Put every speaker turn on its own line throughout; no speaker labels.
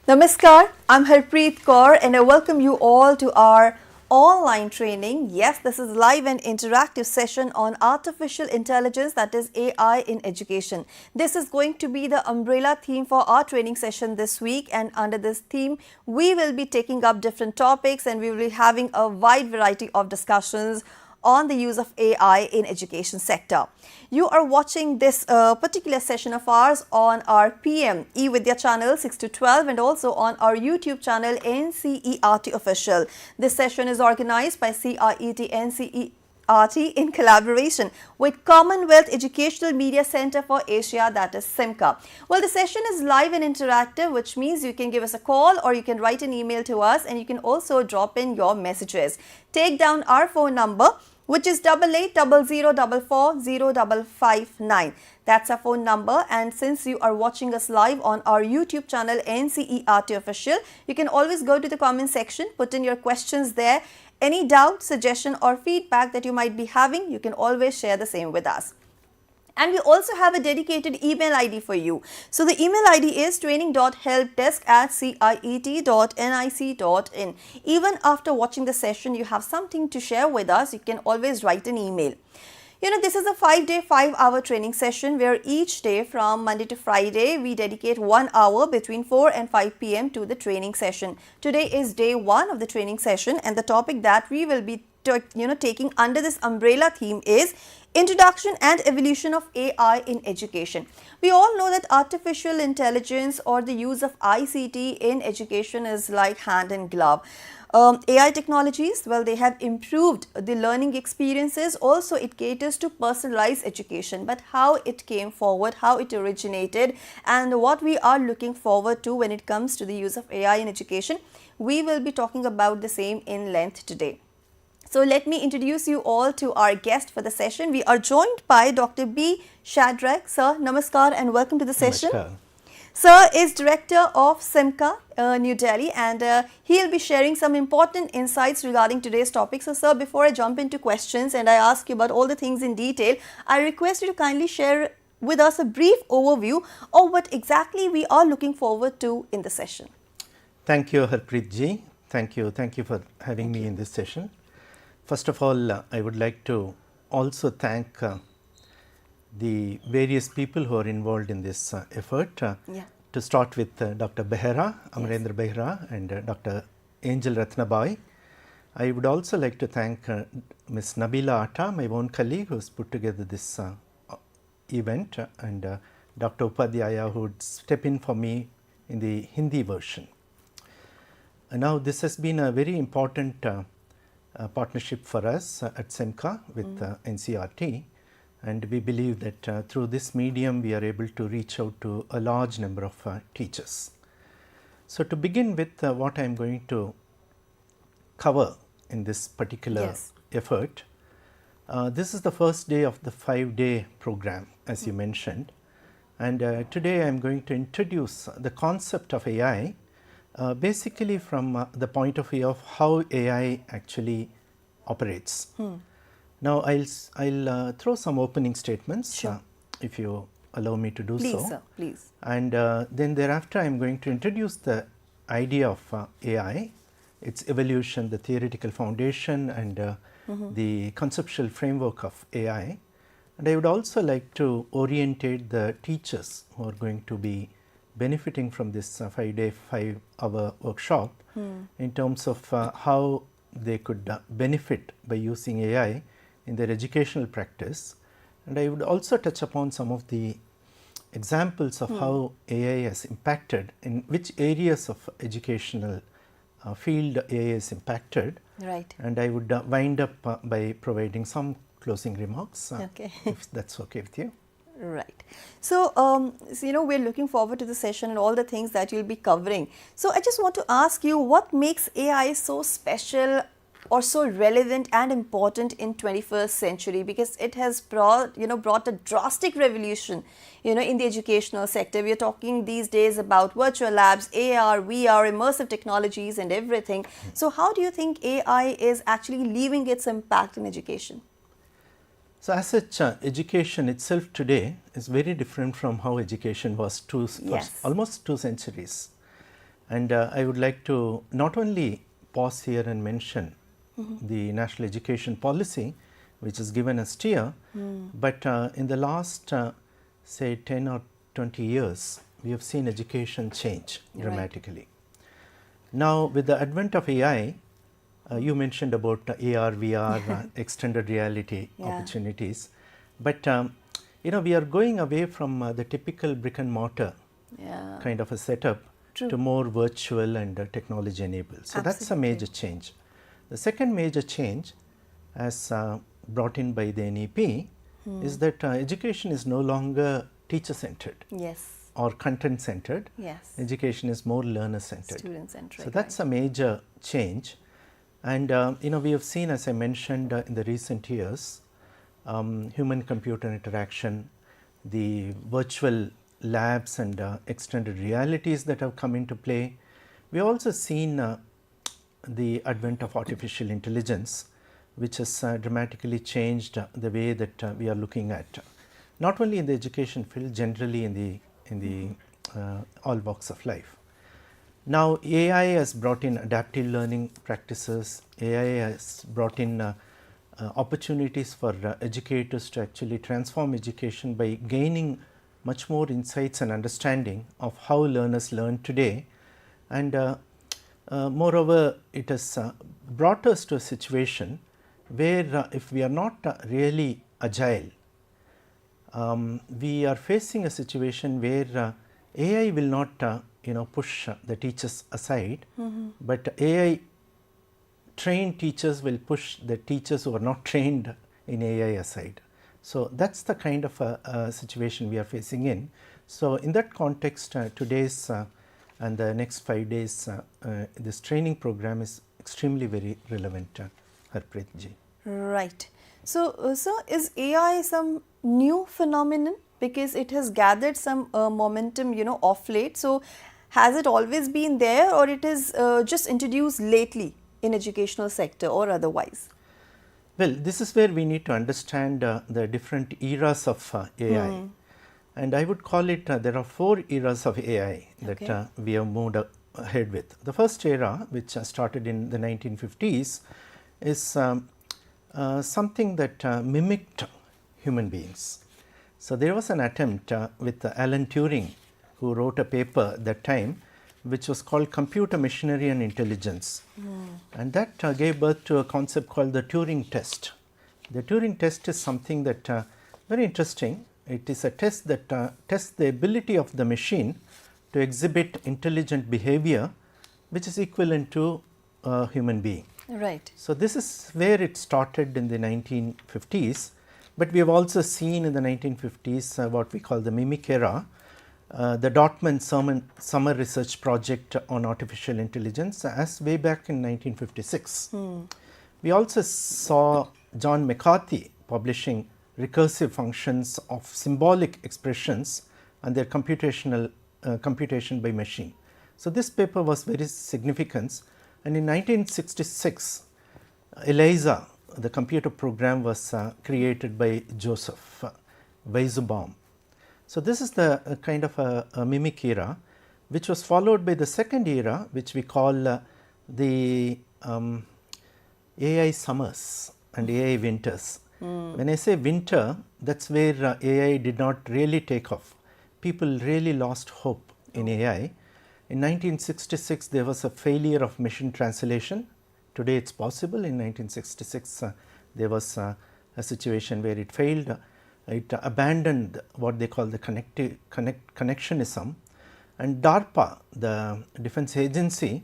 Namaskar, I'm Harpreet Kaur and I welcome you all to our online training. Yes, this is live and interactive session on artificial intelligence, that is AI in education. This is going to be the umbrella theme for our training session this week, and under this theme we will be taking up different topics and we will be having a wide variety of discussions on the use of AI in education sector. You are watching this particular session of ours on our PM eVidya channel 6 to 12 and also on our YouTube channel NCERT official. This session is organized by CRET NCERT in collaboration with Commonwealth Educational Media Center for Asia, that is CIMCA. Well, the session is live and interactive, which means you can give us a call or you can write an email to us, and you can also drop in your messages. Take down our phone number, which is 8800440559. That's our phone number, and since you are watching us live on our YouTube channel NCERT official, you can always go to the comment section, put in your questions there. Any doubt, suggestion or feedback that you might be having, you can always share the same with us. And we also have a dedicated email ID for you. So the email ID is training.helpdesk@cret.nic.in. Even after watching the session, you have something to share with us, you can always write an email. You know, this is a 5-day, 5-hour training session where each day from Monday to Friday, we dedicate 1 hour between 4 and 5 p.m. to the training session. Today is day 1 of the training session, and the topic that we will be taking under this umbrella theme is Introduction and Evolution of AI in Education. We all know that artificial intelligence or the use of ICT in education is like hand in glove. AI technologies, well, they have improved the learning experiences. Also, it caters to personalized education. But how it came forward, how it originated, and what we are looking forward to when it comes to the use of AI in education, we will be talking about the same in length today. So let me introduce you all to our guest for the session. We are joined by Dr. B. Shadrack. Sir, namaskar and welcome to the session.
Namaskar.
Sir is director of CIMCA, New Delhi, and he'll be sharing some important insights regarding today's topic. So sir, before I jump into questions and I ask you about all the things in detail, I request you to kindly share with us a brief overview of what exactly we are looking forward to in the session.
Thank you, Harpreet ji. Thank you for having me in this session. First of all, I would like to also thank the various people who are involved in this effort. To start with Dr. Behra, Amarendra Behra, and Dr. Angel Ratnabai. I would also like to thank Ms. Nabila Atta, my own colleague, who has put together this event, and Dr. Upadhyaya, who would step in for me in the Hindi version. And now this has been a very important partnership for us at CIMCA with NCERT, and we believe that through this medium we are able to reach out to a large number of teachers. So to begin with, what I am going to cover in this particular effort, this is the first day of the 5-day program, as you mentioned, and today I am going to introduce the concept of AI basically from the point of view of how AI actually operates. Now, I'll throw some opening statements, if you allow me to do so.
Please, sir, please.
And then thereafter, I'm going to introduce the idea of AI, its evolution, the theoretical foundation, and the conceptual framework of AI. And I would also like to orientate the teachers who are going to be benefiting from this 5-day, 5-hour workshop in terms of how they could benefit by using AI in their educational practice. And I would also touch upon some of the examples of how AI has impacted, in which areas of educational field AI is impacted.
Right.
And I would wind up by providing some closing remarks, if that's okay with you.
Right. So, we're looking forward to the session and all the things that you'll be covering. So, I just want to ask you, what makes AI so special or so relevant and important in 21st century? Because it has brought a drastic revolution, in the educational sector. We are talking these days about virtual labs, AR, VR, immersive technologies and everything. So, how do you think AI is actually leaving its impact in education?
So, as such, education itself today is very different from how education was almost 2 centuries. And I would like to not only pause here and mention the national education policy, which is given a steer, but in the last say 10 or 20 years, we have seen education change dramatically. Now, with the advent of AI, you mentioned about AR, VR, extended reality opportunities, but we are going away from the typical brick and mortar kind of a setup to more virtual and technology enabled. So, that is a major change. The second major change, as brought in by the NEP, is that education is no longer teacher centered.
Yes.
Or content centered.
Yes.
Education is more learner centered.
Student centric.
So, that is a major change. And we have seen, as I mentioned in the recent years, human computer interaction, the virtual labs and extended realities that have come into play. We have also seen the advent of artificial intelligence, which has dramatically changed the way that we are looking at, not only in the education field, generally in the all walks of life. Now, AI has brought in adaptive learning practices. AI has brought in opportunities for educators to actually transform education by gaining much more insights and understanding of how learners learn today. And moreover, it has brought us to a situation where if we are not really agile, we are facing a situation where AI will not push the teachers aside, but AI trained teachers will push the teachers who are not trained in AI aside. So, that is the kind of a situation we are facing in. So, in that context, today's and the next 5 days, this training program is extremely very relevant, Harpreet ji.
Right. So, sir, is AI some new phenomenon, because it has gathered some momentum, off late? So, has it always been there, or it is just introduced lately in educational sector or otherwise?
Well, this is where we need to understand the different eras of AI. And I would call it, there are 4 eras of AI that we have moved ahead with. The first era, which started in the 1950s, is something that mimicked human beings. So, there was an attempt with Alan Turing, who wrote a paper at that time, which was called Computer Machinery and Intelligence. And that gave birth to a concept called the Turing test. The Turing test is something that very interesting. It is a test that tests the ability of the machine to exhibit intelligent behavior, which is equivalent to a human being.
Right.
So, this is where it started in the 1950s, but we have also seen in the 1950s what we call the mimic era. The Dortmund Summer Research Project on Artificial Intelligence as way back in 1956. We also saw John McCarthy publishing recursive functions of symbolic expressions and their computation by machine. So, this paper was very significant, and in 1966 ELIZA, the computer program, was created by Joseph Weisbaum. So, this is the kind of a mimic era, which was followed by the second era, which we call the AI summers and AI winters. When I say winter, that is where AI did not really take off. People really lost hope in AI. In 1966, there was a failure of machine translation. Today, it is possible. In 1966, there was a situation where it failed. It abandoned what they call the connectionism, and DARPA, the defense agency,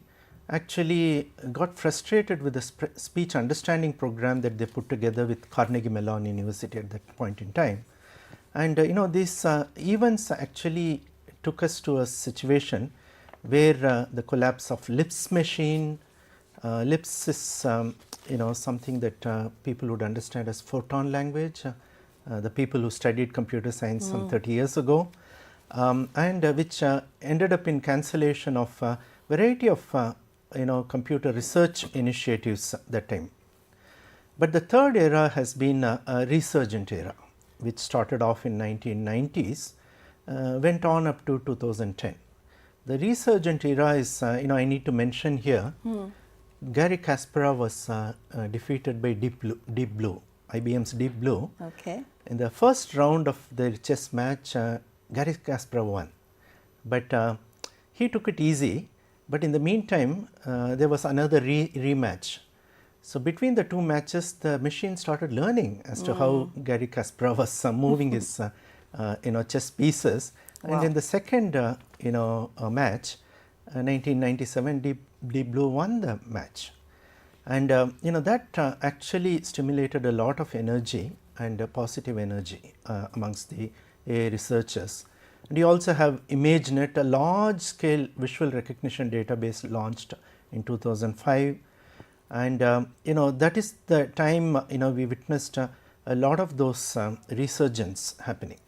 actually got frustrated with the speech understanding program that they put together with Carnegie Mellon University at that point in time. And these events actually took us to a situation where the collapse of LIPS machine, LIPS is something that people would understand as photon language. The people who studied computer science some 30 years ago, and which ended up in cancellation of a variety of computer research initiatives at that time. But the third era has been a resurgent era, which started off in 1990s, went on up to 2010. The resurgent era is, I need to mention here, Garry Kasparov was defeated by Deep Blue, IBM's Deep Blue.
Okay.
In the first round of the chess match, Garry Kasparov won, but he took it easy. But in the meantime, there was another rematch. So between the two matches, the machine started learning as to how Garry Kasparov was moving his, chess pieces.
Wow.
And in the second, match, 1997, Deep Blue won the match. And that actually stimulated a lot of energy and positive energy amongst the AI researchers. And you also have ImageNet, a large scale visual recognition database launched in 2005. And that is the time we witnessed a lot of those resurgence happening.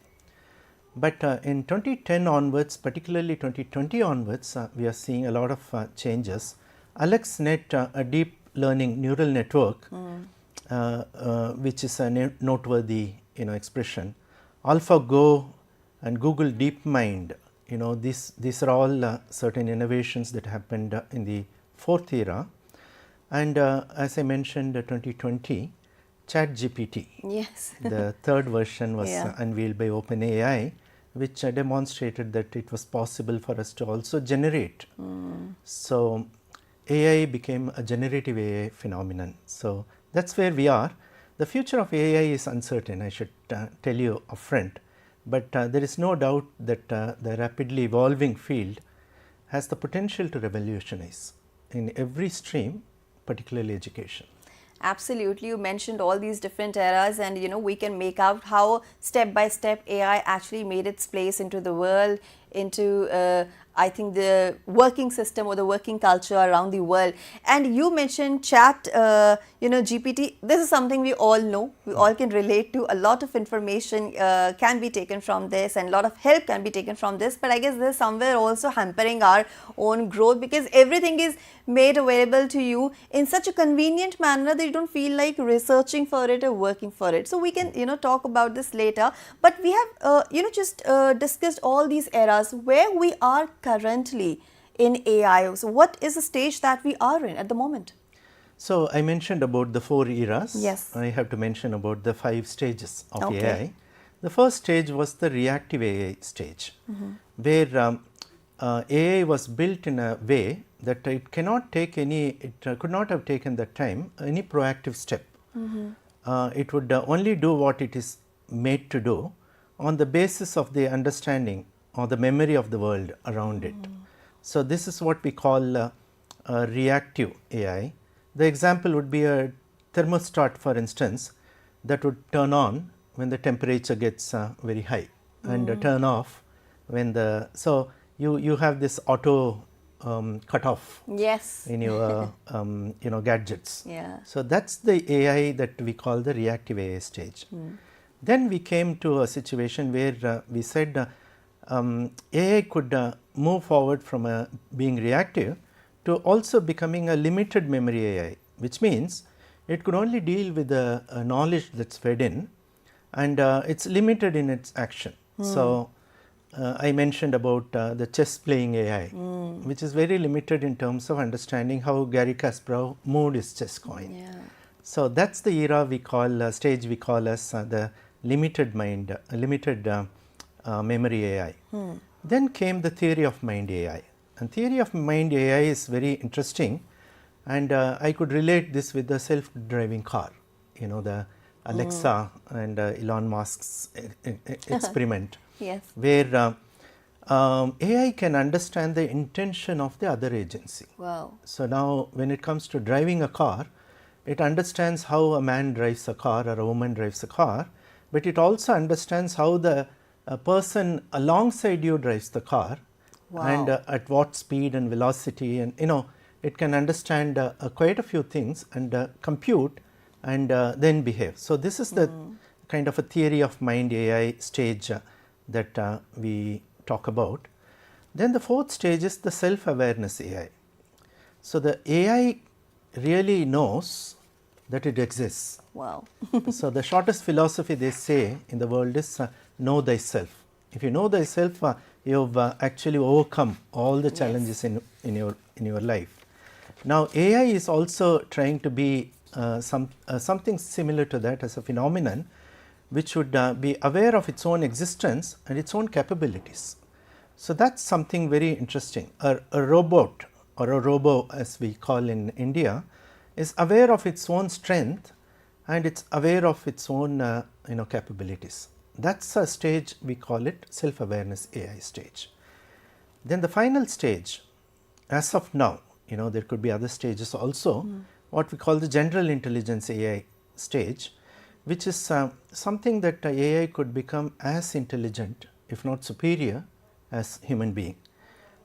But in 2010 onwards, particularly 2020 onwards, we are seeing a lot of changes. AlexNet, a deep learning neural network, which is a noteworthy expression. AlphaGo and Google DeepMind, these are all certain innovations that happened in the fourth era. And as I mentioned, 2020, ChatGPT,
yes,
the third version was unveiled by OpenAI, which demonstrated that it was possible for us to also generate. So AI became a generative AI phenomenon. So that's where we are. The future of AI is uncertain, I should tell you upfront, but there is no doubt that the rapidly evolving field has the potential to revolutionize in every stream, particularly education.
Absolutely. You mentioned all these different eras, and we can make out how step by step AI actually made its place into the world, into I think the working system or the working culture around the world. And you mentioned GPT. This is something we all know, we all can relate to. A lot of information can be taken from this, and a lot of help can be taken from this. But I guess there's somewhere also hampering our own growth, because everything is made available to you in such a convenient manner that you don't feel like researching for it or working for it. So we can talk about this later. But we have just discussed all these eras where we are currently in AI. So what is the stage that we are in at the moment?
So I mentioned about the 4 eras.
Yes.
I have to mention about the 5 stages of AI. The first stage was the reactive AI stage, where AI was built in a way that it cannot take it could not have taken that time any proactive step. It would only do what it is made to do on the basis of the understanding or the memory of the world around it. So this is what we call reactive AI. The example would be a thermostat, for instance, that would turn on when the temperature gets very high and turn off when the, so you have this auto cutoff in your gadgets. So that's the AI that we call the reactive AI stage. Then we came to a situation where we said AI could move forward from being reactive to also becoming a limited memory AI, which means it could only deal with the knowledge that's fed in, and it's limited in its action. So I mentioned about the chess playing AI, which is very limited in terms of understanding how Garry Kasparov moved his chess coin. So that's the era we call stage we call as the limited mind, limited memory AI. Then came the theory of mind AI, and theory of mind AI is very interesting, and I could relate this with the self-driving car, the Alexa and Elon Musk's experiment, where AI can understand the intention of the other agency. So now when it comes to driving a car, it understands how a man drives a car or a woman drives a car, but it also understands how the person alongside you drives the car, and at what speed and velocity, and it can understand quite a few things and compute and then behave. So this is the kind of a theory of mind AI stage that we talk about. Then the fourth stage is the self-awareness AI. So the AI really knows that it exists. So the shortest philosophy they say in the world is know thyself. If you know thyself, you have actually overcome all the
Yes.
challenges in your life. Now, AI is also trying to be something similar to that as a phenomenon, which should be aware of its own existence and its own capabilities. So, that is something very interesting. A robot or a robo, as we call in India, is aware of its own strength and it's aware of its own capabilities. That is a stage, we call it self-awareness AI stage. Then the final stage, as of now, there could be other stages also, what we call the general intelligence AI stage, which is something that AI could become as intelligent, if not superior, as human being,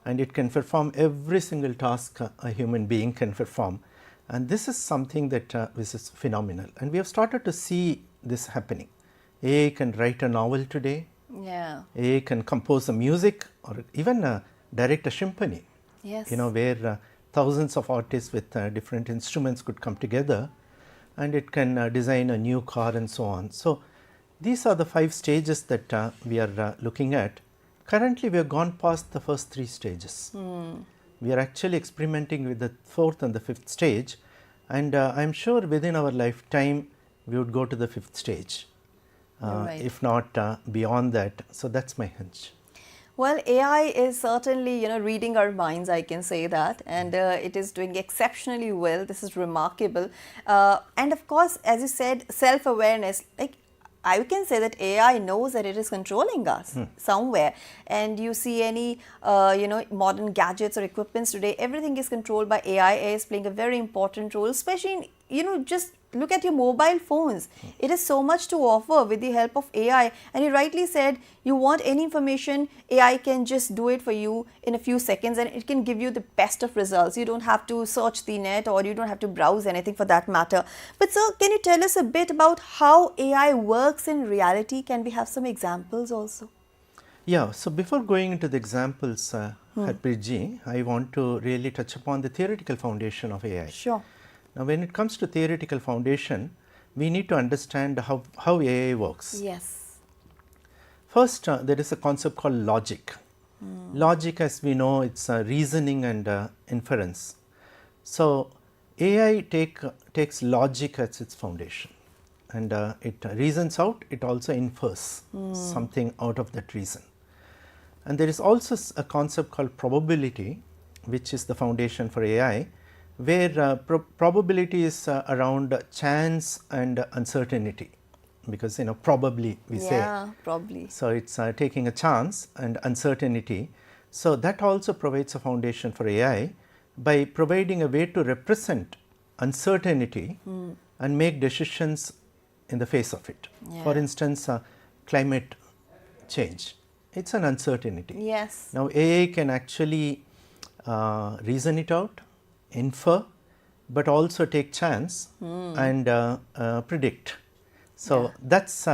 and it can perform every single task a human being can perform, and this is something that this is phenomenal, and we have started to see this happening. AI can write a novel today.
Yeah.
AI can compose a music or even direct a symphony.
Yes.
Where thousands of artists with different instruments could come together, and it can design a new car and so on. So, these are the 5 stages that we are looking at. Currently, we have gone past the first 3 stages. We are actually experimenting with the 4th and the 5th stage, and I am sure within our lifetime we would go to the 5th stage,
Right.
if not beyond that. So, that is my hunch.
Well, AI is certainly, reading our minds, I can say that, and it is doing exceptionally well. This is remarkable. And of course, as you said, self-awareness, like I can say that AI knows that it is controlling us somewhere, and you see any, modern gadgets or equipments today, everything is controlled by AI. AI is playing a very important role, especially in, just look at your mobile phones. It has so much to offer with the help of AI, and you rightly said you want any information, AI can just do it for you in a few seconds, and it can give you the best of results. You don't have to search the net, or you don't have to browse anything for that matter. But sir, can you tell us a bit about how AI works in reality? Can we have some examples also?
Yeah, so before going into the examples, Harpreet ji, I want to really touch upon the theoretical foundation of AI.
Sure.
Now, when it comes to theoretical foundation, we need to understand how AI works.
Yes.
First, there is a concept called logic. Logic, as we know, it's reasoning and inference. So, AI takes logic as its foundation, and it reasons out, it also infers something out of that reason. And there is also a concept called probability, which is the foundation for AI, where probability is around chance and uncertainty, because probably we say.
Yeah, probably.
So, it is taking a chance and uncertainty. So, that also provides a foundation for AI by providing a way to represent uncertainty and make decisions in the face of it.
Yeah.
For instance, climate change, it is an uncertainty.
Yes.
Now, AI can actually reason it out, infer, but also take chance and predict. So, that is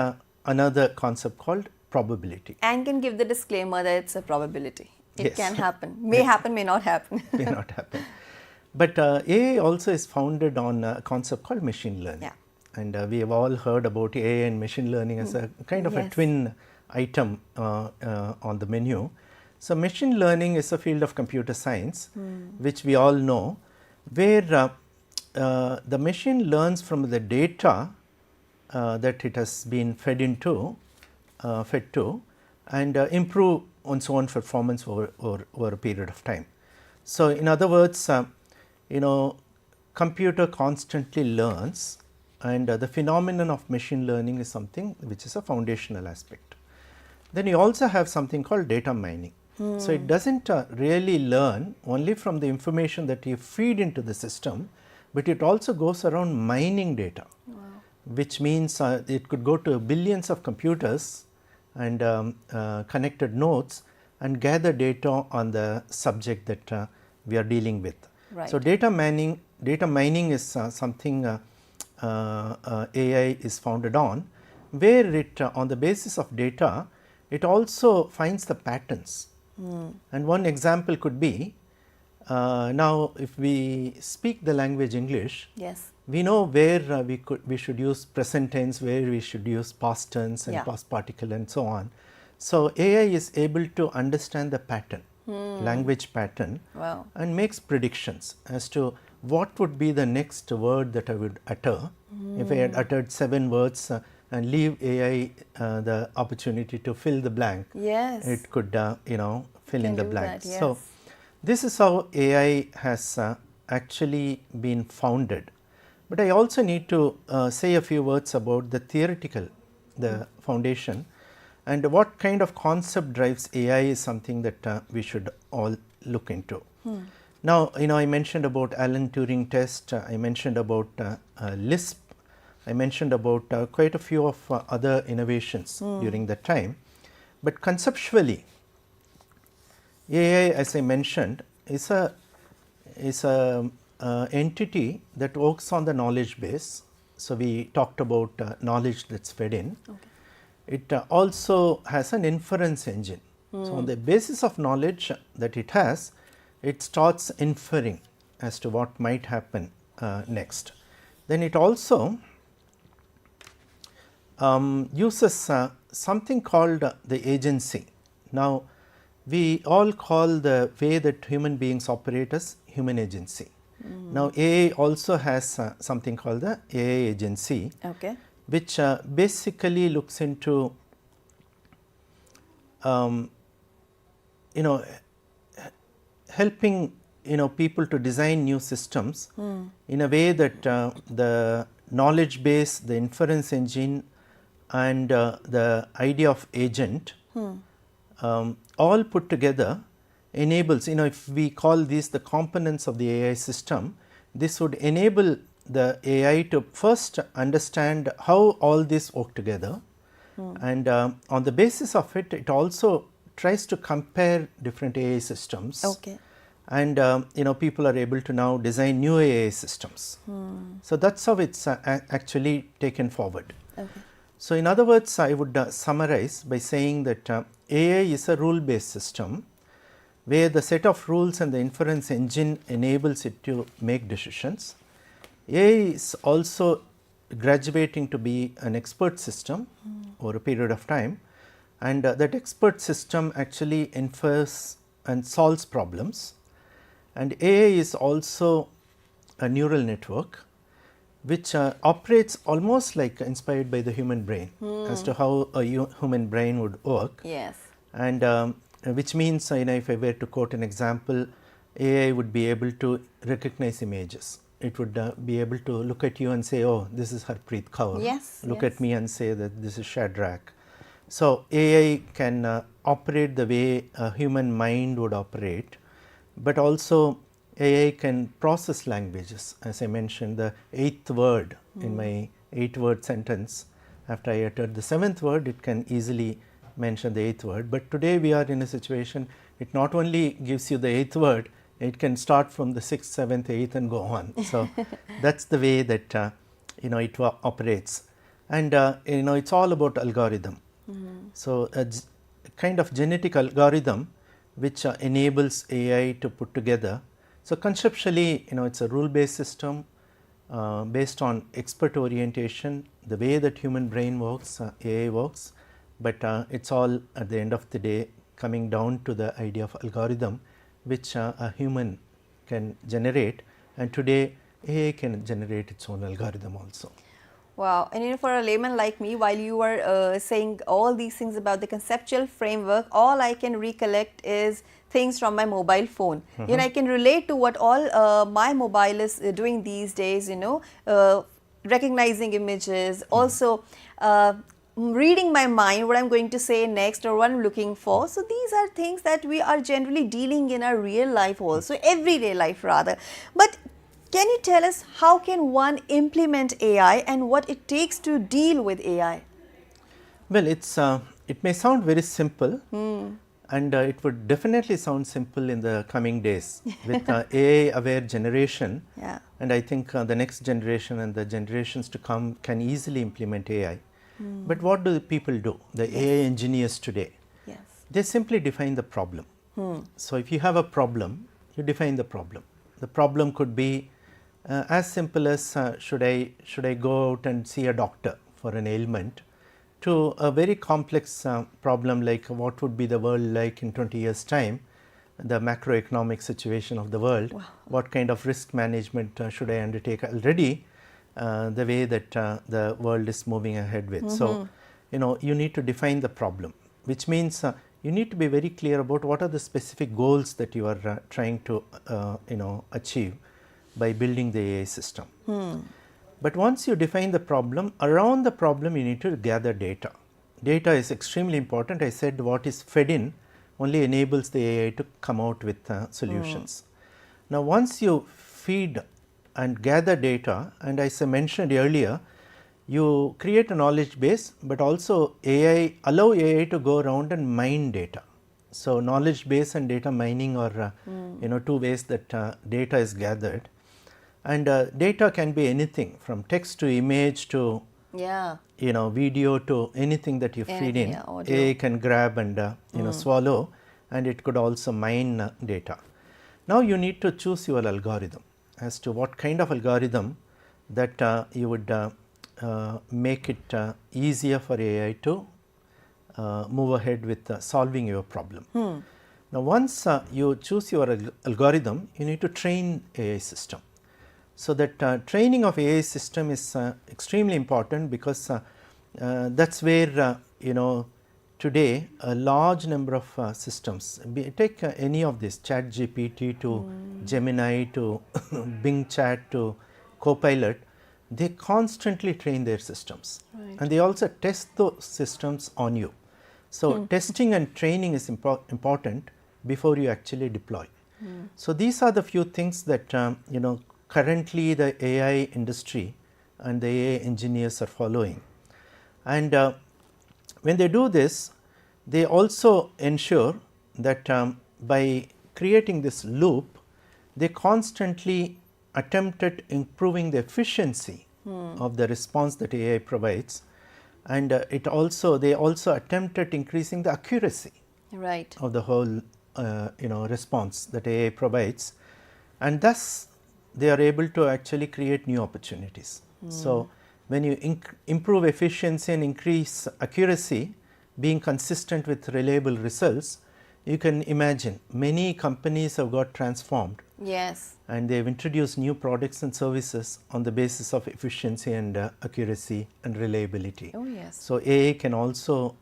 another concept called probability.
And can give the disclaimer that it's a probability. It
Yes.
can happen, may happen, may not happen.
May not happen. But AI also is founded on a concept called machine learning.
Yeah.
And we have all heard about AI and machine learning as a kind of a
Yes.
twin item on the menu. So, machine learning is a field of computer science, which we all know, where the machine learns from the data that it has been fed to, and improve on its own performance over a period of time. So, in other words, computer constantly learns, and the phenomenon of machine learning is something which is a foundational aspect. Then you also have something called data mining. So, it does not really learn only from the information that you feed into the system, but it also goes around mining data.
Wow.
Which means it could go to billions of computers and connected nodes and gather data on the subject that we are dealing with.
Right.
So, data mining is something AI is founded on, where it on the basis of data, it also finds the patterns. And one example could be, now if we speak the language English,
Yes.
we know where we should use present tense, where we should use past tense and
Yeah.
past particle and so on. So, AI is able to understand the pattern, language pattern,
Wow.
and makes predictions as to what would be the next word that I would utter. If I had uttered 7 words and leave AI the opportunity to fill the blank,
Yes.
it could fill in
Can
the
do
blanks.
that,
So,
yes.
this is how AI has actually been founded. But I also need to say a few words about the theoretical, the foundation, and what kind of concept drives AI is something that we should all look into. Now, I mentioned about Alan Turing test, I mentioned about Lisp, I mentioned about quite a few of other innovations during that time. But conceptually, AI, as I mentioned, is a entity that works on the knowledge base. So, we talked about knowledge that's fed in.
Okay.
It also has an inference engine. So, on the basis of knowledge that it has, it starts inferring as to what might happen next. Then it also uses something called the agency. Now, we all call the way that human beings operate as human agency. Now, AI also has something called the AI agency,
Okay.
which basically looks into helping people to design new systems in a way that the knowledge base, the inference engine, and the idea of agent all put together enables, if we call these the components of the AI system, this would enable the AI to first understand how all this work together, and on the basis of it, it also tries to compare different AI systems.
Okay.
And people are able to now design new AI systems. So, that is how it is actually taken forward.
Okay.
So, in other words, I would summarize by saying that AI is a rule based system, where the set of rules and the inference engine enables it to make decisions. AI is also graduating to be an expert system over a period of time, and that expert system actually infers and solves problems. And AI is also a neural network which operates almost like inspired by the human brain as to how a human brain would work.
Yes.
And which means, if I were to quote an example, AI would be able to recognize images. It would be able to look at you and say, oh, this is Harpreet Kaur.
Yes.
Look
yes.
at me and say that this is Shadrach. So, AI can operate the way a human mind would operate, but also AI can process languages. As I mentioned, the 8th word in my 8-word sentence, after I uttered the 7th word, it can easily mention the 8th word. But today we are in a situation, it not only gives you the 8th word, it can start from the 6th, 7th, 8th and go on. So, that is the way that it operates. And it's all about algorithm. So, a kind of genetic algorithm which enables AI to put together. So, conceptually, it's a rule based system based on expert orientation, the way that human brain works, AI works, but it's all at the end of the day coming down to the idea of algorithm which a human can generate, and today AI can generate its own algorithm also.
Wow. And for a layman like me, while you were saying all these things about the conceptual framework, all I can recollect is things from my mobile phone. I can relate to what all my mobile is doing these days, recognizing images, also reading my mind, what I'm going to say next or what I'm looking for. So these are things that we are generally dealing in our real life also, everyday life rather. But can you tell us how can one implement AI and what it takes to deal with AI?
Well, it may sound very simple, and it would definitely sound simple in the coming days with AI aware generation.
Yeah.
And I think the next generation and the generations to come can easily implement AI. But what do the people do? The AI engineers today,
Yes.
they simply define the problem. So, if you have a problem, you define the problem. The problem could be as simple as should I go out and see a doctor for an ailment, to a very complex problem like what would be the world like in 20 years time, the macroeconomic situation of the world, what kind of risk management should I undertake already, the way that the world is moving ahead with. So, you need to define the problem, which means you need to be very clear about what are the specific goals that you are trying to achieve by building the AI system. But once you define the problem, around the problem you need to gather data. Data is extremely important. I said what is fed in only enables the AI to come out with solutions. Now, once you feed and gather data, and as I mentioned earlier, you create a knowledge base, but also allow AI to go around and mine data. So, knowledge base and data mining are two ways that data is gathered. And data can be anything from text to image to video to anything that you feed in. AI can grab and swallow, and it could also mine data. Now you need to choose your algorithm as to what kind of algorithm that you would make it easier for AI to move ahead with solving your problem. Now once you choose your algorithm, you need to train AI system. So that training of AI system is extremely important, because that is where today a large number of systems, take any of this ChatGPT to Gemini to Bing Chat to Copilot, they constantly train their systems, and they also test those systems on you. So testing and training is important before you actually deploy. So these are the few things that currently the AI industry and the AI engineers are following. And when they do this, they also ensure that by creating this loop, they constantly attempt at improving the efficiency of the response that AI provides, and they also attempt at increasing the accuracy of the whole response that AI provides, and thus they are able to actually create new opportunities. So when you improve efficiency and increase accuracy, being consistent with reliable results, you can imagine many companies have got transformed.
Yes.
And they have introduced new products and services on the basis of efficiency and accuracy and reliability.
Oh yes.
So AI can also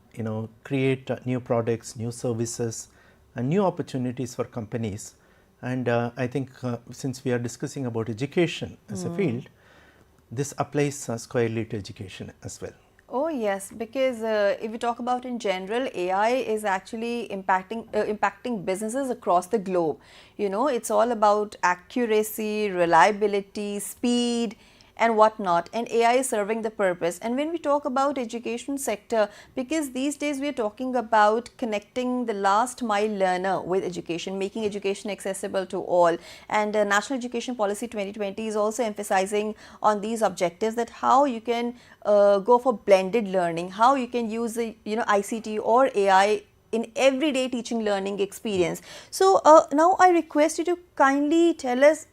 create new products, new services, and new opportunities for companies. And I think since we are discussing about education as a field, this applies squarely to education as well.
Oh yes, because if we talk about in general, AI is actually impacting businesses across the globe. It's all about accuracy, reliability, speed, and whatnot, and AI is serving the purpose. And when we talk about education sector, because these days we are talking about connecting the last mile learner with education, making education accessible to all, and National Education Policy 2020 is also emphasizing on these objectives, that how you can go for blended learning, how you can use ICT or AI in everyday teaching learning experience. So now I request you to kindly tell us,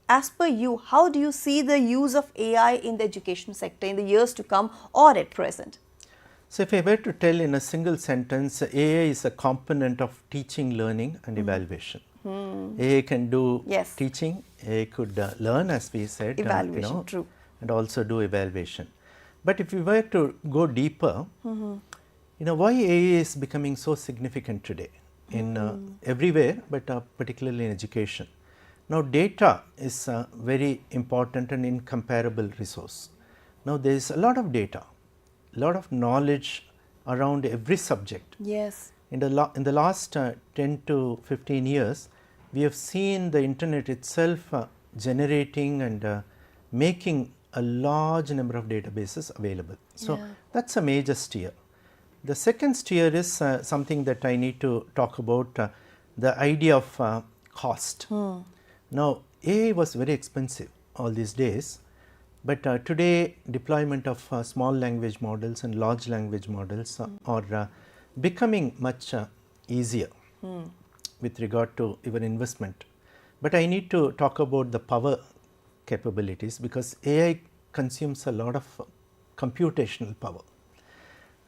as per you, how do you see the use of AI in the education sector in the years to come or at present?
So if I were to tell in a single sentence, AI is a component of teaching, learning and evaluation. AI can do teaching, AI could learn, as we said,
evaluation, true,
and also do evaluation. But if we were to go deeper, why AI is becoming so significant today in everywhere, but particularly in education. Now data is a very important and incomparable resource. Now there is a lot of data, a lot of knowledge around every subject.
Yes.
In the last 10 to 15 years, we have seen the internet itself generating and making a large number of databases available. So that's a major steer. The second steer is something that I need to talk about, the idea of cost. Now AI was very expensive all these days, but today deployment of small language models and large language models are becoming much easier with regard to even investment. But I need to talk about the power capabilities, because AI consumes a lot of computational power.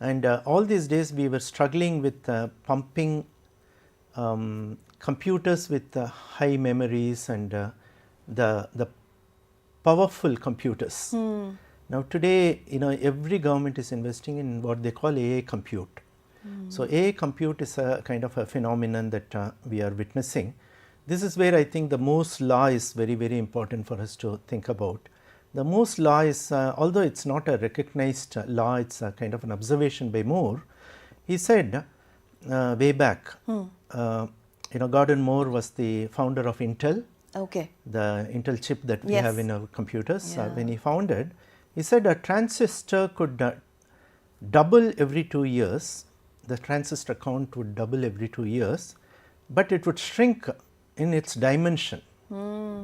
And all these days we were struggling with pumping computers with high memories and the powerful computers. Now today, every government is investing in what they call AI compute. So AI compute is a kind of a phenomenon that we are witnessing. This is where I think the Moore's law is very, very important for us to think about. The Moore's law is, although it's not a recognized law, it's a kind of an observation by Moore. He said way back, Gordon Moore was the founder of Intel.
Okay.
The Intel chip that we
Yes.
have in our computers.
Yeah.
When he founded, he said a transistor could double every 2 years. The transistor count would double every 2 years, but it would shrink in its dimension.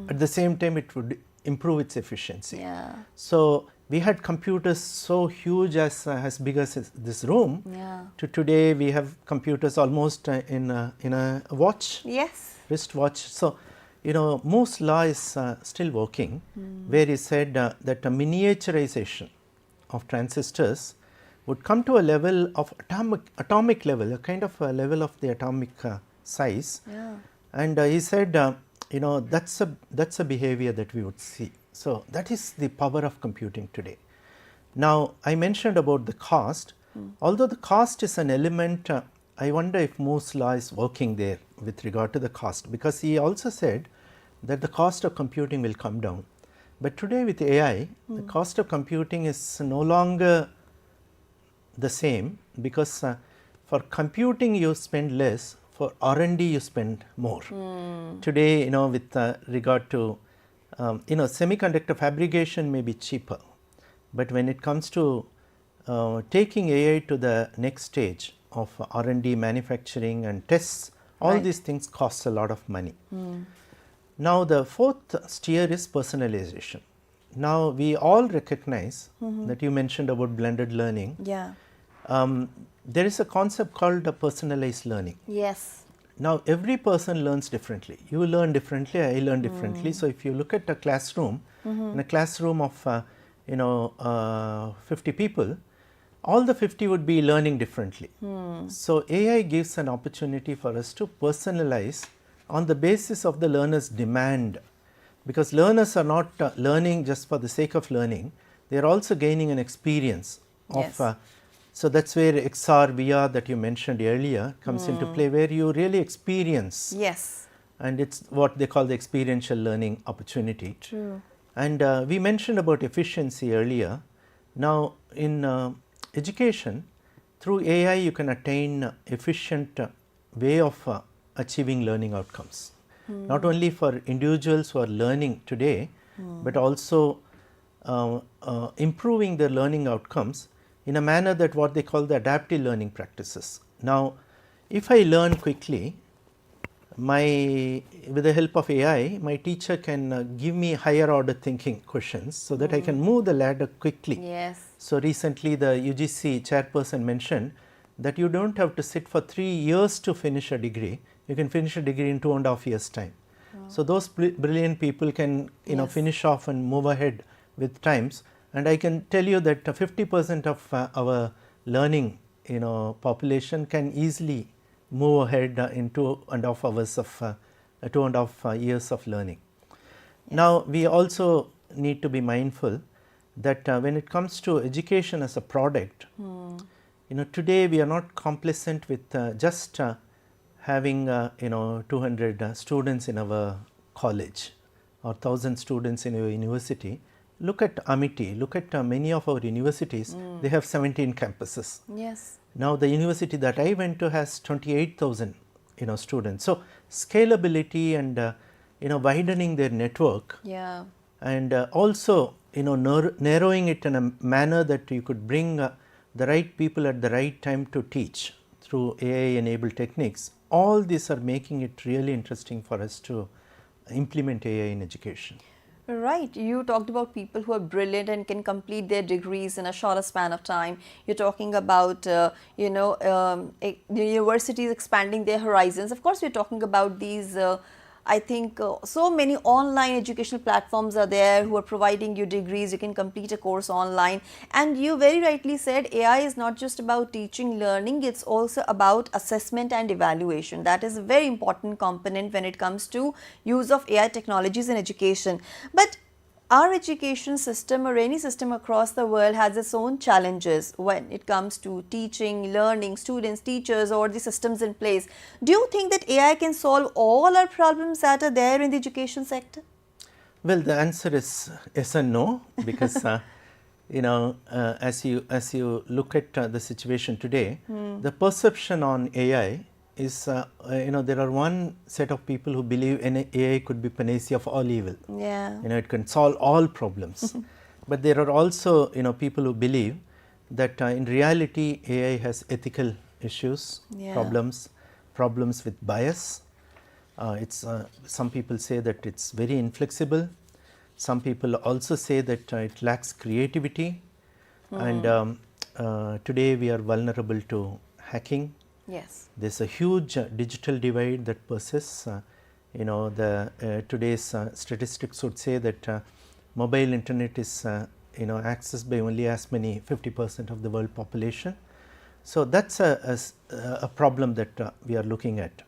At the same time, it would improve its efficiency.
Yeah.
So we had computers so huge as big as this room.
Yeah.
To today, we have computers almost in a watch.
Yes.
Wristwatch. So, Moore's law is still working, where he said that a miniaturization of transistors would come to a level of atomic level, a kind of a level of the atomic size.
Yeah.
And he said, that's a behavior that we would see. So that is the power of computing today. Now, I mentioned about the cost. Although the cost is an element, I wonder if Moore's law is working there with regard to the cost, because he also said that the cost of computing will come down. But today with AI, the cost of computing is no longer the same, because for computing you spend less, for R&D you spend more. Today, with regard to, semiconductor fabrication may be cheaper, but when it comes to taking AI to the next stage of R&D, manufacturing and tests, all
Right.
these things cost a lot of money. Now, the fourth steer is personalization. Now, we all recognize that you mentioned about blended learning.
Yeah.
There is a concept called personalized learning.
Yes.
Now, every person learns differently. You learn differently, I learn differently. So, if you look at a classroom, in a classroom of 50 people, all the 50 would be learning differently. So, AI gives an opportunity for us to personalize on the basis of the learner's demand, because learners are not learning just for the sake of learning, they are also gaining an experience of.
Yes.
So that's where XR, VR that you mentioned earlier comes into play, where you really experience.
Yes.
And it's what they call the experiential learning opportunity.
True.
And we mentioned about efficiency earlier. Now, in education, through AI, you can attain efficient way of achieving learning outcomes. Not only for individuals who are learning today, but also improving their learning outcomes in a manner that what they call the adaptive learning practices. Now, if I learn quickly, with the help of AI, my teacher can give me higher order thinking questions so that I can move the ladder quickly.
Yes.
So recently the UGC chairperson mentioned that you don't have to sit for 3 years to finish a degree. You can finish a degree in 2.5 years time. So those brilliant people can
Yes.
finish off and move ahead with times. And I can tell you that 50% of our learning population can easily move ahead in 2.5 hours of 2.5 years of learning. Yes. Now, we also need to be mindful that when it comes to education as a product, today we are not complacent with just having 200 students in our college or 1,000 students in our university. Look at Amity, look at many of our universities, they have 17 campuses.
Yes.
Now, the university that I went to has 28,000 students. So, scalability and widening their network.
Yeah.
And also narrowing it in a manner that you could bring the right people at the right time to teach through AI enabled techniques. All these are making it really interesting for us to implement AI in education.
Right. You talked about people who are brilliant and can complete their degrees in a shorter span of time. You're talking about, universities expanding their horizons. Of course, we're talking about these, I think so many online educational platforms are there who are providing you degrees. You can complete a course online. And you very rightly said AI is not just about teaching, learning, it's also about assessment and evaluation. That is a very important component when it comes to use of AI technologies in education. But our education system or any system across the world has its own challenges when it comes to teaching, learning, students, teachers, or the systems in place. Do you think that AI can solve all our problems that are there in the education sector?
Well, the answer is yes and no, because as you look at the situation today, the perception on AI is there are one set of people who believe AI could be panacea of all evil.
Yeah.
It can solve all problems. But there are also people who believe that in reality AI has ethical issues,
Yeah.
problems with bias. Some people say that it's very inflexible. Some people also say that it lacks creativity. And today we are vulnerable to hacking.
Yes.
There's a huge digital divide that persists. Today's statistics would say that mobile internet is accessed by only as many 50% of the world population. So that's a problem that we are looking at.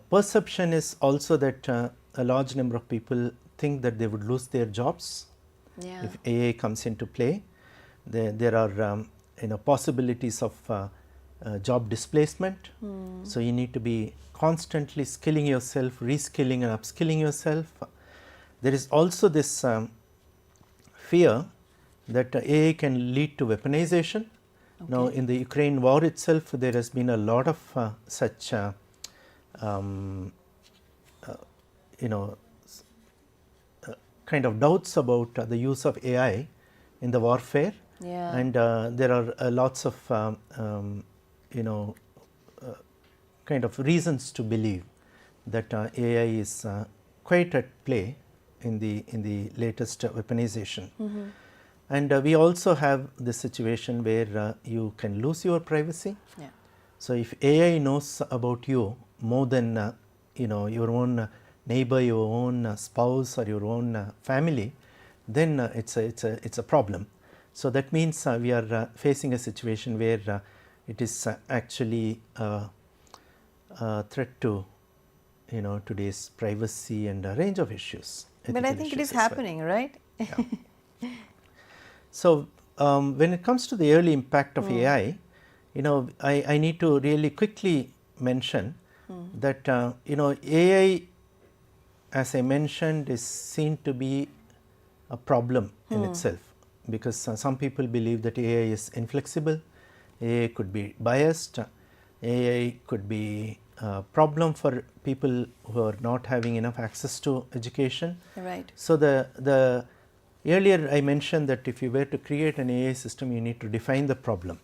Perception is also that a large number of people think that they would lose their jobs if AI comes into play. There are possibilities of job displacement. So you need to be constantly skilling yourself, reskilling and upskilling yourself. There is also this fear that AI can lead to weaponization. Now in the Ukraine war itself, there has been a lot of such kind of doubts about the use of AI in the warfare.
Yeah.
And there are lots of kind of reasons to believe that AI is quite at play in the latest weaponization. And we also have the situation where you can lose your privacy.
Yeah.
So if AI knows about you more than your own neighbor, your own spouse, or your own family, then it's a problem. So that means we are facing a situation where it is actually a threat to today's privacy and a range of issues.
But I think it is happening, right?
Yeah. So when it comes to the early impact of AI, I need to really quickly mention that AI, as I mentioned, is seen to be a problem in itself, because some people believe that AI is inflexible, AI could be biased, AI could be a problem for people who are not having enough access to education.
Right.
So the earlier I mentioned that if you were to create an AI system, you need to define the problem.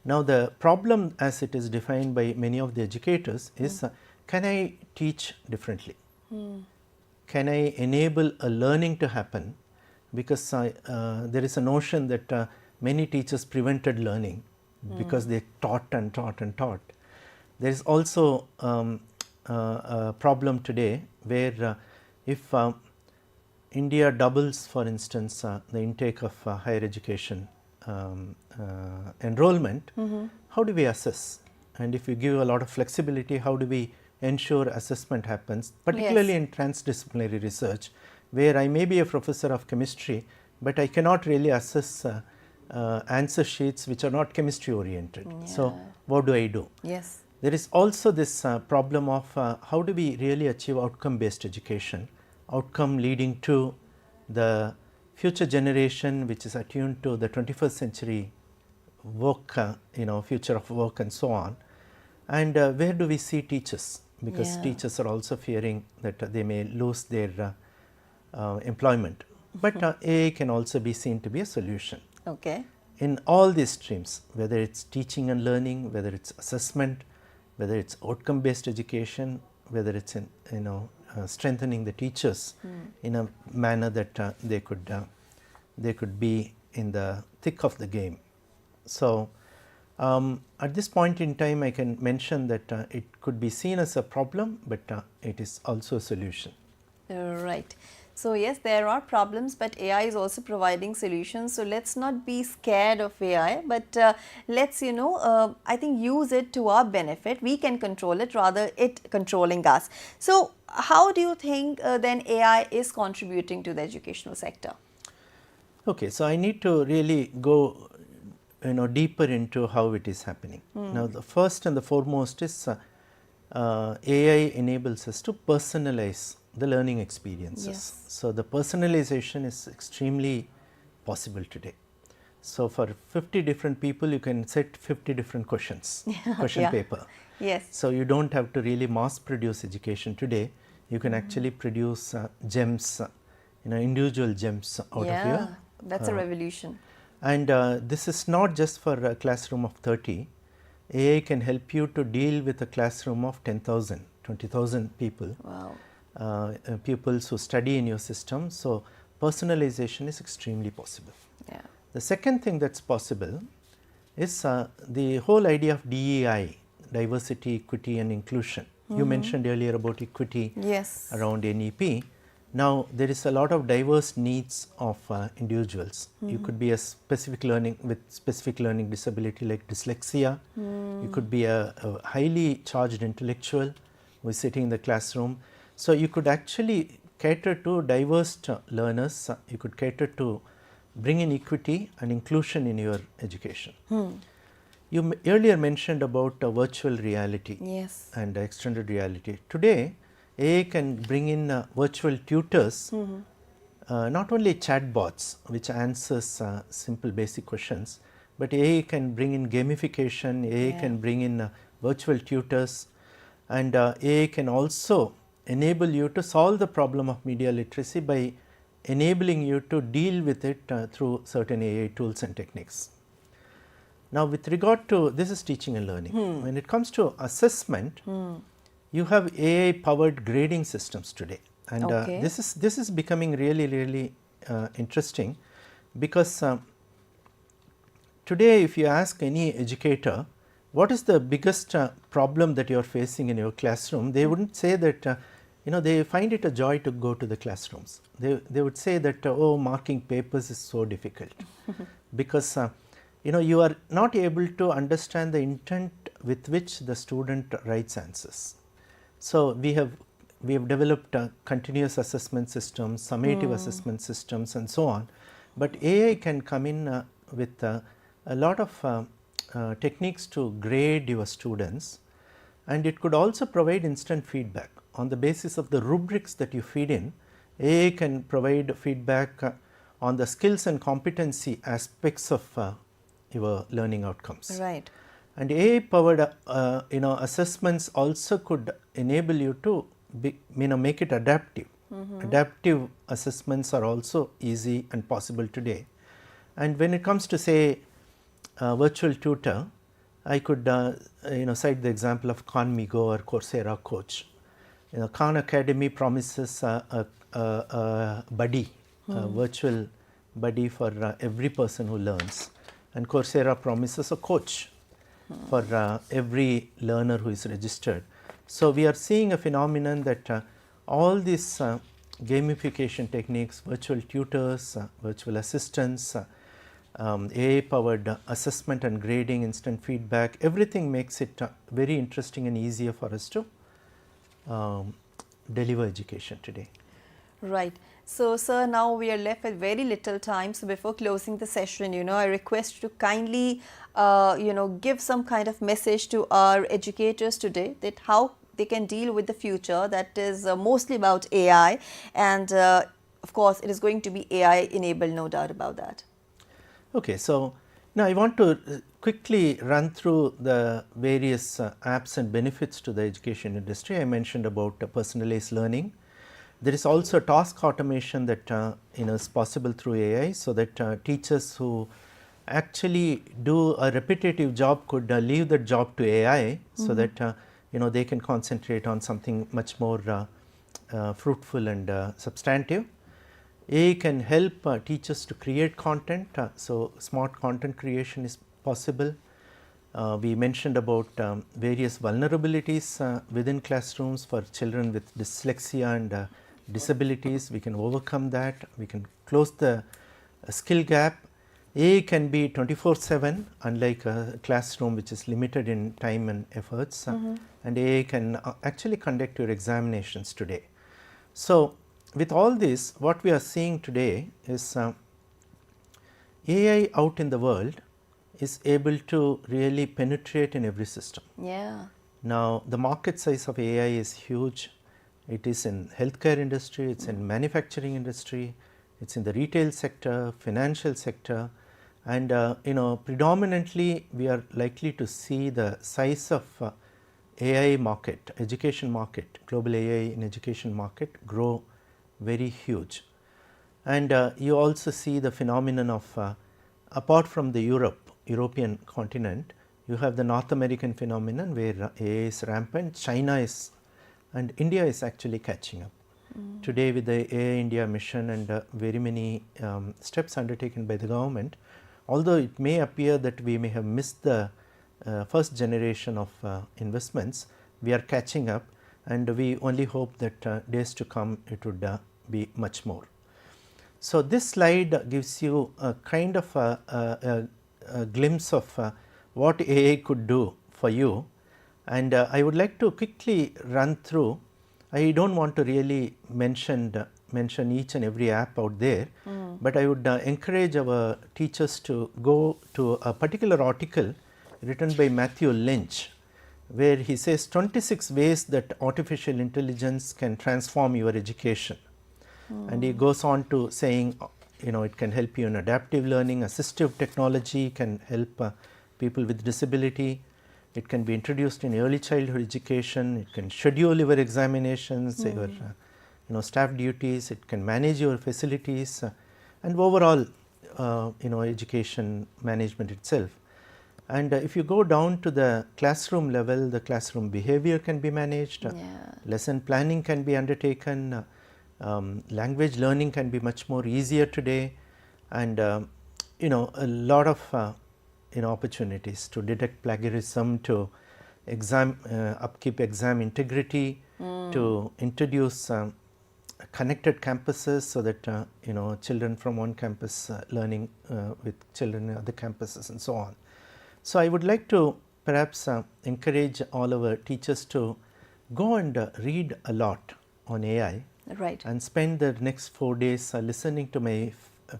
Now the problem as it is defined by many of the educators is, can I teach differently? Can I enable a learning to happen? Because there is a notion that many teachers prevented learning because they taught and taught and taught. There is also a problem today where if India doubles, for instance, the intake of higher education enrollment, how do we assess? And if you give a lot of flexibility, how do we ensure assessment happens, particularly in transdisciplinary research, where I may be a professor of chemistry, but I cannot really assess answer sheets which are not chemistry oriented. So what do I do?
Yes.
There is also this problem of how do we really achieve outcome based education, outcome leading to the future generation which is attuned to the 21st century work, future of work and so on. And where do we see teachers? Because teachers are also fearing that they may lose their employment. But AI can also be seen to be a solution.
Okay.
In all these streams, whether it's teaching and learning, whether it's assessment, whether it's outcome based education, whether it's in strengthening the teachers in a manner that they could be in the thick of the game. So At this point in time, I can mention that it could be seen as a problem, but it is also a solution.
Right. So yes, there are problems, but AI is also providing solutions. So let's not be scared of AI, but let's, I think use it to our benefit. We can control it rather it controlling us. So how do you think then AI is contributing to the educational sector?
Okay, so I need to really go deeper into how it is happening. Now the first and the foremost is AI enables us to personalize the learning experiences.
Yes.
So the personalization is extremely possible today. So for 50 different people you can set 50 different questions, question
Yeah.
paper.
Yes.
So you don't have to really mass produce education today. You can actually produce gems, individual gems out of your.
That's a revolution.
And this is not just for a classroom of 30. AI can help you to deal with a classroom of 10,000, 20,000 people.
Wow.
Pupils who study in your system. So personalization is extremely possible.
Yeah.
The second thing that's possible is the whole idea of DEI, diversity, equity and inclusion. You mentioned earlier about equity.
Yes.
Around NEP. Now there is a lot of diverse needs of individuals. You could be a specific learning with specific learning disability like dyslexia. You could be a highly charged intellectual who is sitting in the classroom. So you could actually cater to diverse learners. You could cater to bring in equity and inclusion in your education. You earlier mentioned about virtual reality.
Yes.
And extended reality. Today AI can bring in virtual tutors, not only chatbots which answers simple basic questions, but AI can bring in gamification, AI can bring in virtual tutors, and AI can also enable you to solve the problem of media literacy by enabling you to deal with it through certain AI tools and techniques. Now with regard to, this is teaching and learning. When it comes to assessment, you have AI powered grading systems today, and this is becoming really interesting, because today if you ask any educator what is the biggest problem that you are facing in your classroom, they wouldn't say that they find it a joy to go to the classrooms. They would say that oh, marking papers is so difficult because you are not able to understand the intent with which the student writes answers. So we have developed continuous assessment systems, summative assessment systems and so on, but AI can come in with a lot of techniques to grade your students, and it could also provide instant feedback on the basis of the rubrics that you feed in. AI can provide feedback on the skills and competency aspects of your learning outcomes.
Right.
And AI powered assessments also could enable you to make it adaptive. Adaptive assessments are also easy and possible today. And when it comes to say virtual tutor, I could cite the example of Khanmigo or Coursera Coach. Khan Academy promises a buddy, a virtual buddy for every person who learns, and Coursera promises a coach for every learner who is registered. So we are seeing a phenomenon that all these gamification techniques, virtual tutors, virtual assistants, AI powered assessment and grading, instant feedback, everything makes it very interesting and easier for us to deliver education today.
Right. So, sir, now we are left with very little time. So, before closing the session, I request you to kindly, give some kind of message to our educators today that how they can deal with the future that is mostly about AI, and of course, it is going to be AI enabled, no doubt about that.
Okay, so now I want to quickly run through the various apps and benefits to the education industry. I mentioned about personalized learning. There is also task automation that is possible through AI, so that teachers who actually do a repetitive job could leave that job to AI, so that they can concentrate on something much more fruitful and substantive. AI can help teachers to create content, so smart content creation is possible. We mentioned about various vulnerabilities within classrooms for children with dyslexia and disabilities. We can overcome that, we can close the skill gap. AI can be 24/7, unlike a classroom which is limited in time and efforts, and AI can actually conduct your examinations today. So, with all this, what we are seeing today is AI out in the world is able to really penetrate in every system.
Yeah.
Now, the market size of AI is huge. It is in healthcare industry, it's in manufacturing industry, it's in the retail sector, financial sector, and predominantly we are likely to see the size of AI market, education market, global AI in education market grow very huge. And you also see the phenomenon of apart from the European continent, you have the North American phenomenon where AI is rampant, China is, and India is actually catching up. Today with the AI India mission and very many steps undertaken by the government, although it may appear that we may have missed the first generation of investments, we are catching up, and we only hope that days to come it would be much more. So, this slide gives you a kind of a glimpse of what AI could do for you, and I would like to quickly run through. I do not want to really mention each and every app out there, but I would encourage our teachers to go to a particular article written by Matthew Lynch, where he says 26 ways that artificial intelligence can transform your education. And he goes on to saying, it can help you in adaptive learning, assistive technology can help people with disability, it can be introduced in early childhood education, it can schedule your examinations, your staff duties, it can manage your facilities and overall education management itself. And if you go down to the classroom level, the classroom behavior can be managed, lesson planning can be undertaken, language learning can be much more easier today, and a lot of opportunities to detect plagiarism, to upkeep exam integrity, to introduce connected campuses so that children from one campus learning with children in other campuses and so on. So, I would like to perhaps encourage all our teachers to go and read a lot on AI.
Right.
And spend the next 4 days listening to my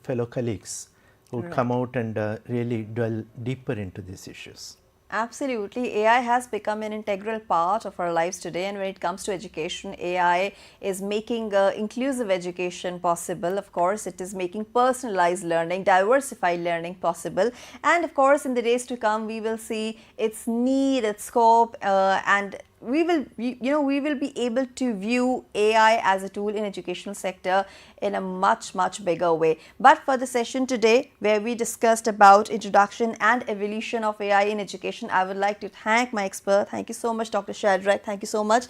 fellow colleagues who come out and really delve deeper into these issues.
Absolutely. AI has become an integral part of our lives today, and when it comes to education, AI is making inclusive education possible. Of course, it is making personalized learning, diversified learning possible, and of course, in the days to come, we will see its need, its scope, and we will be able to view AI as a tool in educational sector in a much bigger way. But for the session today, where we discussed about introduction and evolution of AI in education, I would like to thank my expert. Thank you so much, Dr. Shadrach. Thank you so much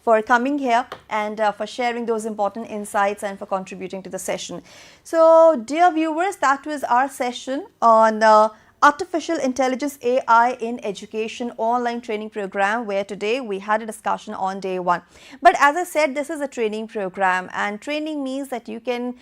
for coming here and for sharing those important insights and for contributing to the session. So, dear viewers, that was our session on Artificial Intelligence AI in Education online training program, where today we had a discussion on day 1. But as I said, this is a training program, and training means that you can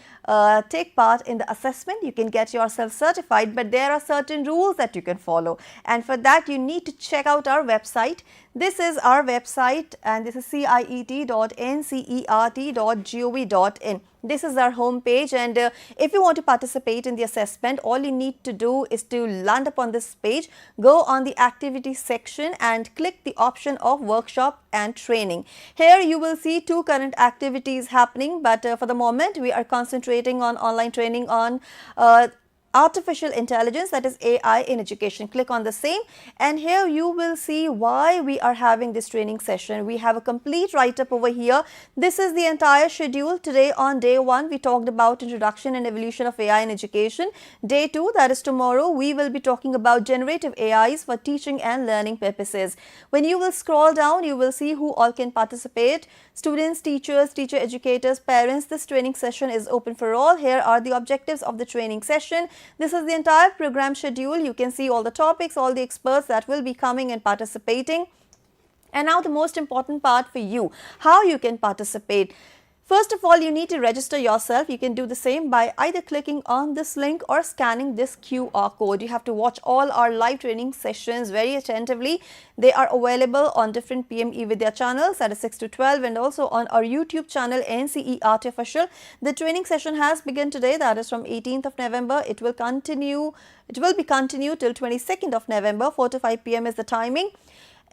take part in the assessment, you can get yourself certified, but there are certain rules that you can follow, and for that you need to check out our website. This is our website, and this is ciet.ncert.gov.in. This is our home page, and if you want to participate in the assessment, all you need to do is to land upon this page, go on the activity section and click the option of workshop and training. Here you will see 2 current activities happening, but for the moment we are concentrating on online training on Artificial Intelligence, that is AI in education. Click on the same, and here you will see why we are having this training session. We have a complete write-up over here. This is the entire schedule. Today on day 1, we talked about introduction and evolution of AI in education. Day 2, that is tomorrow, we will be talking about generative AIs for teaching and learning purposes. When you will scroll down, you will see who all can participate. Students, teachers, teacher educators, parents. This training session is open for all. Here are the objectives of the training session. This is the entire program schedule. You can see all the topics, all the experts that will be coming and participating. And now the most important part for you, how you can participate. First of all, you need to register yourself. You can do the same by either clicking on this link or scanning this QR code. You have to watch all our live training sessions very attentively. They are available on different PME Vidya channels, that is 6 to 12, and also on our YouTube channel NCERT Official. The training session has begun today, that is from 18th of November. It will be continued till 22nd of November, 4 to 5 p.m. is the timing.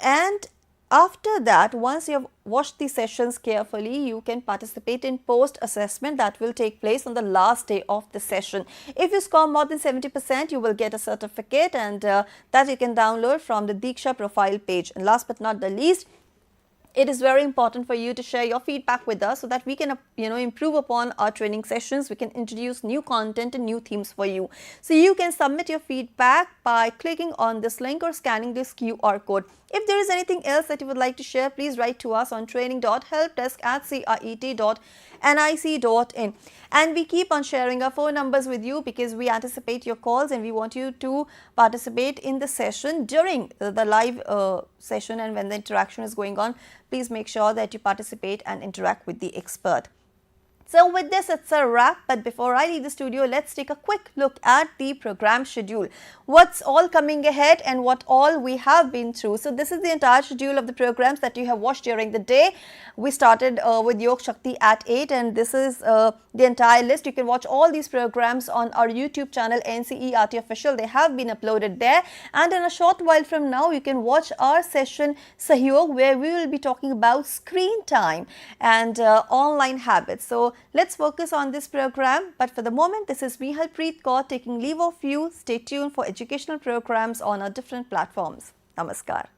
And after that, once you have watched the sessions carefully, you can participate in post-assessment that will take place on the last day of the session. If you score more than 70%, you will get a certificate, and that you can download from the Diksha profile page. And last but not the least, it is very important for you to share your feedback with us so that we can improve upon our training sessions. We can introduce new content and new themes for you. So you can submit your feedback by clicking on this link or scanning this QR code. If there is anything else that you would like to share, please write to us on training.helpdesk@cret.nic.in. And we keep on sharing our phone numbers with you because we anticipate your calls and we want you to participate in the session during the live session, and when the interaction is going on, please make sure that you participate and interact with the expert. So with this, it's a wrap. But before I leave the studio, let's take a quick look at the program schedule. What's all coming ahead and what all we have been through. So this is the entire schedule of the programs that you have watched during the day. We started with Yog Shakti at 8, and this is the entire list. You can watch all these programs on our YouTube channel NCERT Official. They have been uploaded there. And in a short while from now, you can watch our session Sahyog, where we will be talking about screen time and online habits. So let's focus on this program. But for the moment, this is me, Harpreet Kaur, taking leave of you. Stay tuned for educational programs on our different platforms. Namaskar.